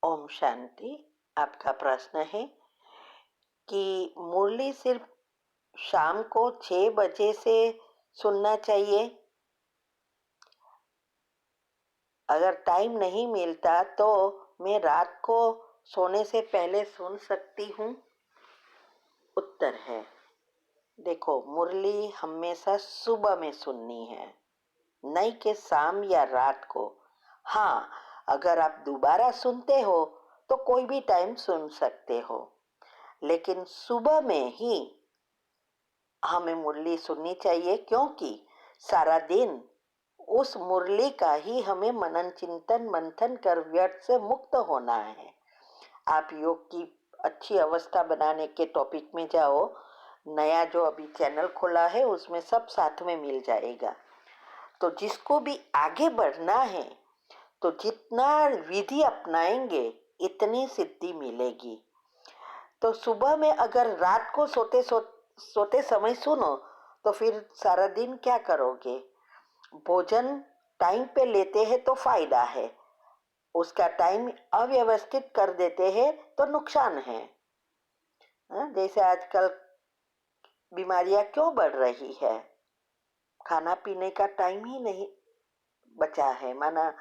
ओम शांति। आपका प्रश्न है कि मुरली सिर्फ शाम को 6 बजे से सुनना चाहिए। अगर टाइम नहीं मिलता तो मैं रात को सोने से पहले सुन सकती हूँ। उत्तर है, देखो, मुरली हमेशा सुबह में सुननी है, नहीं कि शाम या रात को। हाँ, अगर आप दोबारा सुनते हो तो कोई भी टाइम सुन सकते हो, लेकिन सुबह में ही हमें मुरली सुननी चाहिए, क्योंकि सारा दिन उस मुरली का ही हमें मनन चिंतन मंथन कर व्यर्थ से मुक्त होना है। आप योग की अच्छी अवस्था बनाने के टॉपिक में जाओ, नया जो अभी चैनल खोला है उसमें सब साथ में मिल जाएगा। तो जिसको भी आगे बढ़ना है तो जितना विधि अपनाएंगे इतनी सिद्धि मिलेगी। तो सुबह में अगर रात को सोते समय सुनो तो फिर सारा दिन क्या करोगे? भोजन टाइम पे लेते हैं तो फायदा है, उसका टाइम अव्यवस्थित कर देते हैं तो नुकसान है। जैसे आजकल बीमारियां क्यों बढ़ रही है? खाना पीने का टाइम ही नहीं बचा है, माना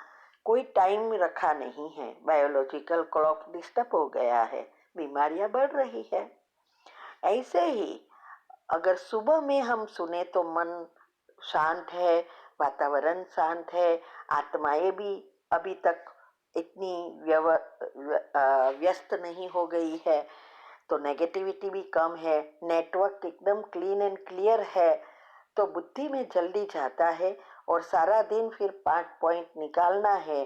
कोई टाइम रखा नहीं है, बायोलॉजिकल क्लॉक डिस्टर्ब हो गया है, बीमारियां बढ़ रही है। ऐसे ही अगर सुबह में हम सुने तो मन शांत है, वातावरण शांत है, आत्माएं भी अभी तक इतनी व्यस्त नहीं हो गई है, तो नेगेटिविटी भी कम है, नेटवर्क एकदम क्लीन एंड क्लियर है, तो बुद्धि में जल्दी जाता है और सारा दिन फिर 5 पॉइंट निकालना है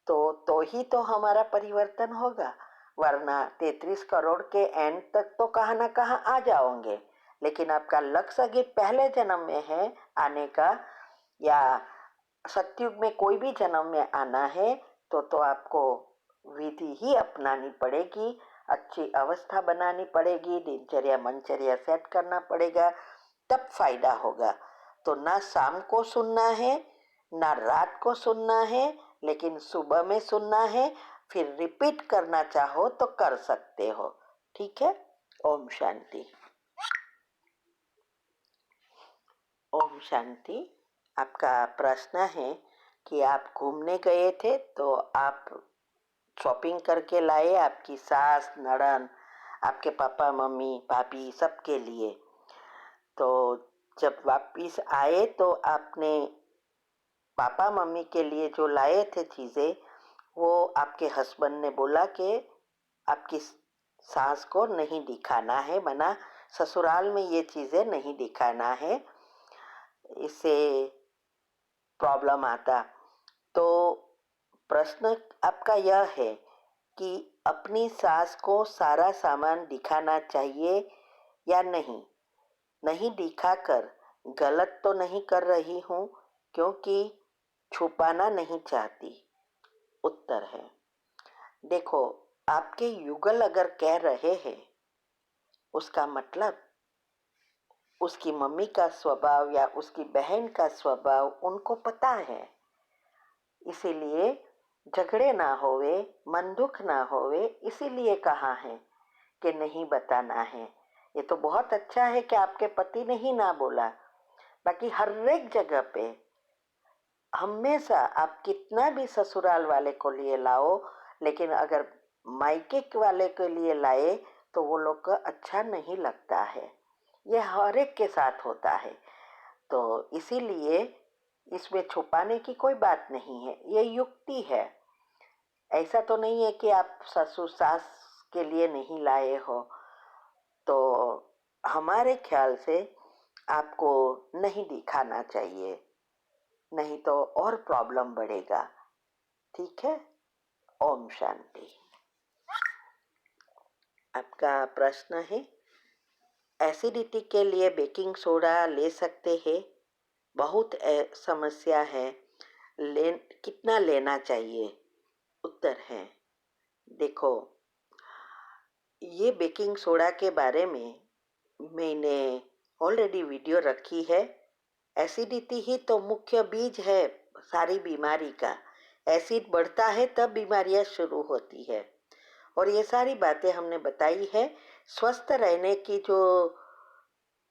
तो ही तो हमारा परिवर्तन होगा। वरना 33 करोड़ के एंड तक तो कहाँ ना कहाँ आ जाओगे, लेकिन आपका लक्ष्य अगर पहले जन्म में है आने का, या सतयुग में कोई भी जन्म में आना है, तो आपको विधि ही अपनानी पड़ेगी, अच्छी अवस्था बनानी पड़ेगी, दिनचर्या मनचर्या सेट करना पड़ेगा, तब फायदा होगा। तो ना शाम को सुनना है ना रात को सुनना है, लेकिन सुबह में सुनना है। फिर रिपीट करना चाहो तो कर सकते हो। ठीक है। ओम शांति। ओम शांति। आपका प्रश्न है कि आप घूमने गए थे तो आप शॉपिंग करके लाए आपकी सास नड़न, आपके पापा मम्मी भाभी सबके लिए। तो जब वापिस आए तो आपने पापा मम्मी के लिए जो लाए थे चीज़ें, वो आपके हस्बैंड ने बोला कि आपकी सास को नहीं दिखाना है, मना ससुराल में ये चीज़ें नहीं दिखाना है, इससे प्रॉब्लम आता। तो प्रश्न आपका यह है कि अपनी सास को सारा सामान दिखाना चाहिए या नहीं? नहीं दिखाकर गलत तो नहीं कर रही हूँ, क्योंकि छुपाना नहीं चाहती। उत्तर है, देखो, आपके युगल अगर कह रहे हैं उसका मतलब उसकी मम्मी का स्वभाव या उसकी बहन का स्वभाव उनको पता है, इसीलिए झगड़े ना होवे, मन दुख ना होवे, इसीलिए कहा है कि नहीं बताना है। ये तो बहुत अच्छा है कि आपके पति ने ही ना बोला। बाकी हर एक जगह पे हमेशा आप कितना भी ससुराल वाले को लिए लाओ, लेकिन अगर मायके वाले के लिए लाए तो वो लोग को अच्छा नहीं लगता है। ये हर एक के साथ होता है, तो इसीलिए इसमें छुपाने की कोई बात नहीं है, ये युक्ति है। ऐसा तो नहीं है कि आप ससुर सास के लिए नहीं लाए हो। तो हमारे ख्याल से आपको नहीं दिखाना चाहिए, नहीं तो और प्रॉब्लम बढ़ेगा। ठीक है। ओम शांति। आपका प्रश्न है, एसिडिटी के लिए बेकिंग सोडा ले सकते हैं? बहुत समस्या है, कितना लेना चाहिए? उत्तर है, देखो, ये बेकिंग सोडा के बारे में मैंने ऑलरेडी वीडियो रखी है। एसिडिटी ही तो मुख्य बीज है सारी बीमारी का। एसिड बढ़ता है तब बीमारियां शुरू होती है। और ये सारी बातें हमने बताई है। स्वस्थ रहने की जो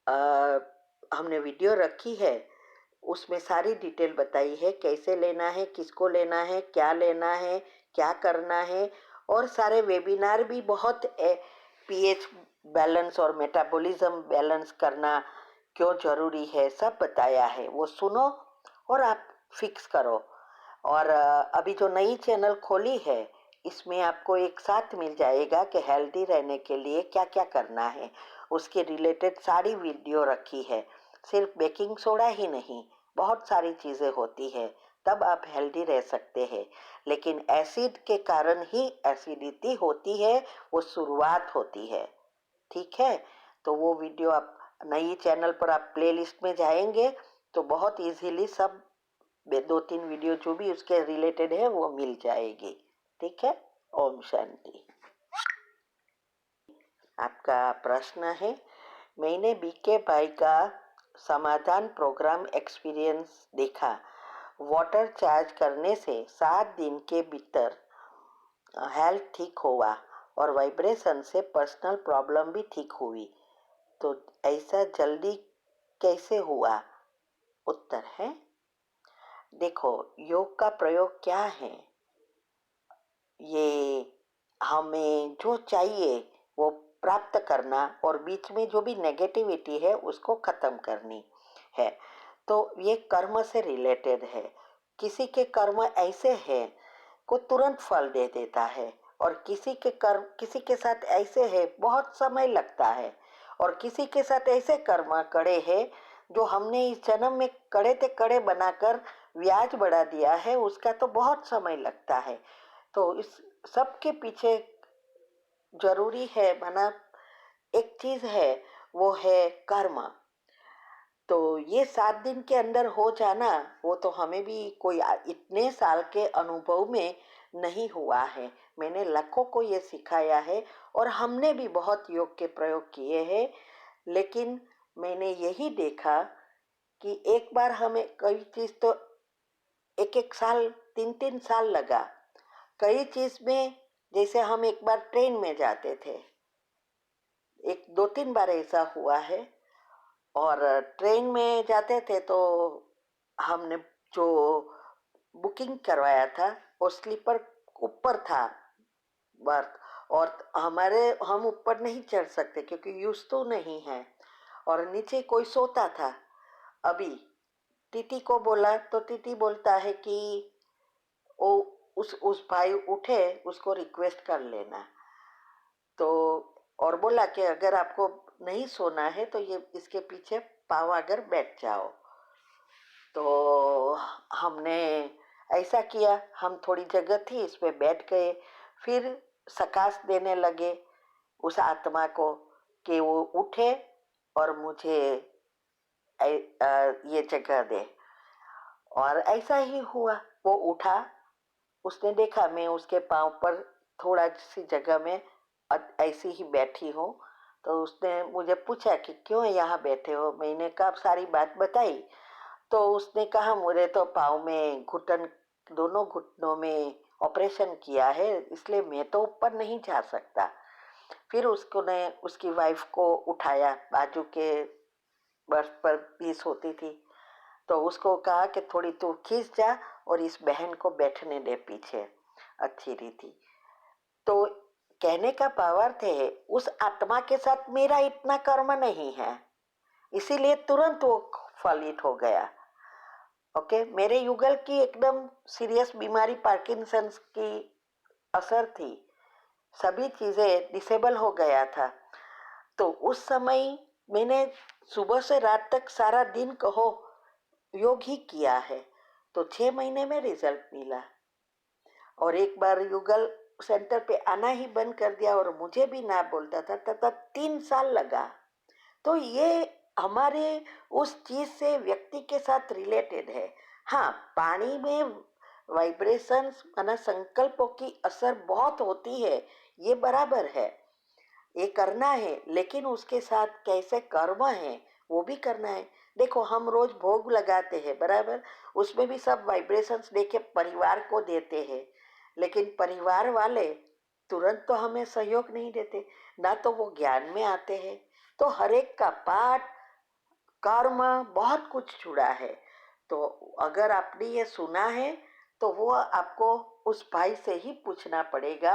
आ, हमने वीडियो रखी है उसमें सारी डिटेल बताई है, कैसे लेना है, किसको लेना है, क्या करना है। और सारे वेबिनार भी बहुत पीएच बैलेंस और मेटाबॉलिज्म बैलेंस करना क्यों जरूरी है सब बताया है, वो सुनो और आप फिक्स करो। और अभी जो नई चैनल खोली है इसमें आपको एक साथ मिल जाएगा कि हेल्दी रहने के लिए क्या क्या करना है, उसके रिलेटेड सारी वीडियो रखी है। सिर्फ बेकिंग सोडा ही नहीं, बहुत सारी चीज़ें होती है, तब आप हेल्दी रह सकते हैं। लेकिन एसिड के कारण ही एसिडिटी होती है, वो शुरुआत होती है। ठीक है, तो वो वीडियो आप नई चैनल पर आप प्लेलिस्ट में जाएंगे तो बहुत इजीली सब 2-3 वीडियो जो भी उसके रिलेटेड है वो मिल जाएगी। ठीक है, ओम शांति। आपका प्रश्न है, मैंने बीके भाई का समाधान प्रोग्राम एक्सपीरियंस देखा। वाटर चार्ज करने से 7 दिन के भीतर हेल्थ ठीक हुआ और वाइब्रेशन से पर्सनल प्रॉब्लम भी ठीक हुई, तो ऐसा जल्दी कैसे हुआ? उत्तर है, देखो योग का प्रयोग क्या है, ये हमें जो चाहिए वो प्राप्त करना और बीच में जो भी नेगेटिविटी है उसको खत्म करनी है। तो ये कर्म से रिलेटेड है। किसी के कर्म ऐसे हैं को तुरंत फल दे देता है, और किसी के कर्म किसी के साथ ऐसे है बहुत समय लगता है, और किसी के साथ ऐसे कर्म कड़े हैं जो हमने इस जन्म में कड़े ते कड़े बनाकर ब्याज बढ़ा दिया है, उसका तो बहुत समय लगता है। तो इस सब के पीछे जरूरी है बना एक चीज है, वो है कर्म। तो ये 7 दिन के अंदर हो जाना वो तो हमें भी कोई इतने साल के अनुभव में नहीं हुआ है। मैंने लाखों को ये सिखाया है और हमने भी बहुत योग के प्रयोग किए हैं, लेकिन मैंने यही देखा कि एक बार हमें कई चीज तो 1-1 साल 3-3 साल लगा। कई चीज में जैसे हम एक बार ट्रेन में जाते थे, 1-2-3 बार ऐसा हुआ है। और ट्रेन में जाते थे तो हमने जो बुकिंग करवाया था वो स्लीपर ऊपर था बर्थ, और हम ऊपर नहीं चढ़ सकते क्योंकि यूज तो नहीं है, और नीचे कोई सोता था। अभी टीटी को बोला तो टीटी बोलता है कि वो उस भाई उठे उसको रिक्वेस्ट कर लेना। तो और बोला कि अगर आपको नहीं सोना है तो ये इसके पीछे पाव अगर बैठ जाओ। तो हमने ऐसा किया, हम थोड़ी जगह थी इस पे बैठ गए, फिर सकाश देने लगे उस आत्मा को कि वो उठे और मुझे ये जगह दे। और ऐसा ही हुआ, वो उठा, उसने देखा मैं उसके पाँव पर थोड़ा सी जगह में ऐसी ही बैठी हूँ। तो उसने मुझे पूछा कि क्यों यहाँ बैठे हो, मैंने कहा सारी बात बताई। तो उसने कहा मुझे तो पाँव में घुटन, दोनों घुटनों में ऑपरेशन किया है, इसलिए मैं तो ऊपर नहीं जा सकता। फिर उसको ने उसकी वाइफ को उठाया, बाजू के बर्थ पर भी सोती थी, तो उसको कहा कि थोड़ी तू खींच जा और इस बहन को बैठने दे पीछे, अच्छी रीति। तो कहने का भावार्थ है उस आत्मा के साथ मेरा इतना कर्म नहीं है, इसीलिए तुरंत वो फलित हो गया। ओके, मेरे युगल की एकदम सीरियस बीमारी पार्किंसंस की असर थी, सभी चीजें डिसेबल हो गया था। तो उस समय मैंने सुबह से रात तक सारा दिन कहो योग ही किया है, तो 6 महीने में रिजल्ट मिला। और एक बार युगल सेंटर पे आना ही बंद कर दिया और मुझे भी ना बोलता था, तब 3 साल लगा। तो ये हमारे उस चीज से व्यक्ति के साथ रिलेटेड है। हाँ, पानी में वाइब्रेशंस माना संकल्पों की असर बहुत होती है, ये बराबर है, ये करना है, लेकिन उसके साथ कैसे कर्म है वो भी करना है। देखो हम रोज भोग लगाते हैं बराबर, उसमें भी सब वाइब्रेशंस देके परिवार को देते हैं, लेकिन परिवार वाले तुरंत तो हमें सहयोग नहीं देते, ना तो वो ज्ञान में आते हैं। तो हर एक का पाठ, कर्म, बहुत कुछ जुड़ा है। तो अगर आपने ये सुना है तो वो आपको उस भाई से ही पूछना पड़ेगा,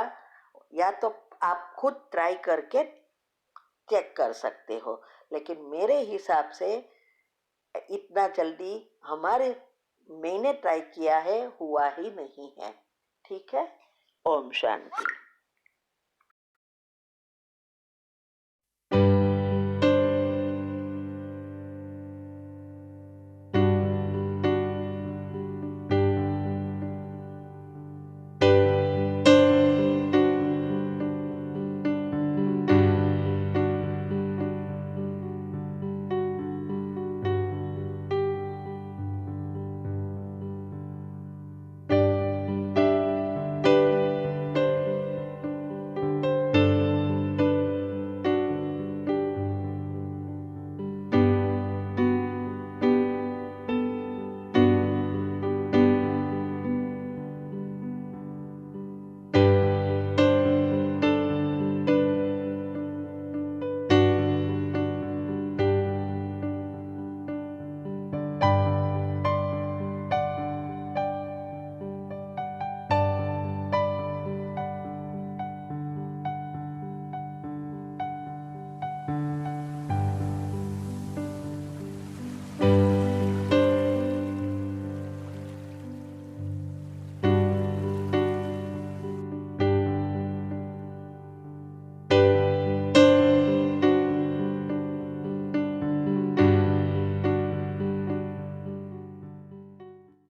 या तो आप खुद ट्राई करके चेक कर सकते हो। लेकिन मेरे हिसाब से इतना जल्दी हमारे मैंने ट्राई किया है हुआ ही नहीं है। ठीक है। ओम शांति।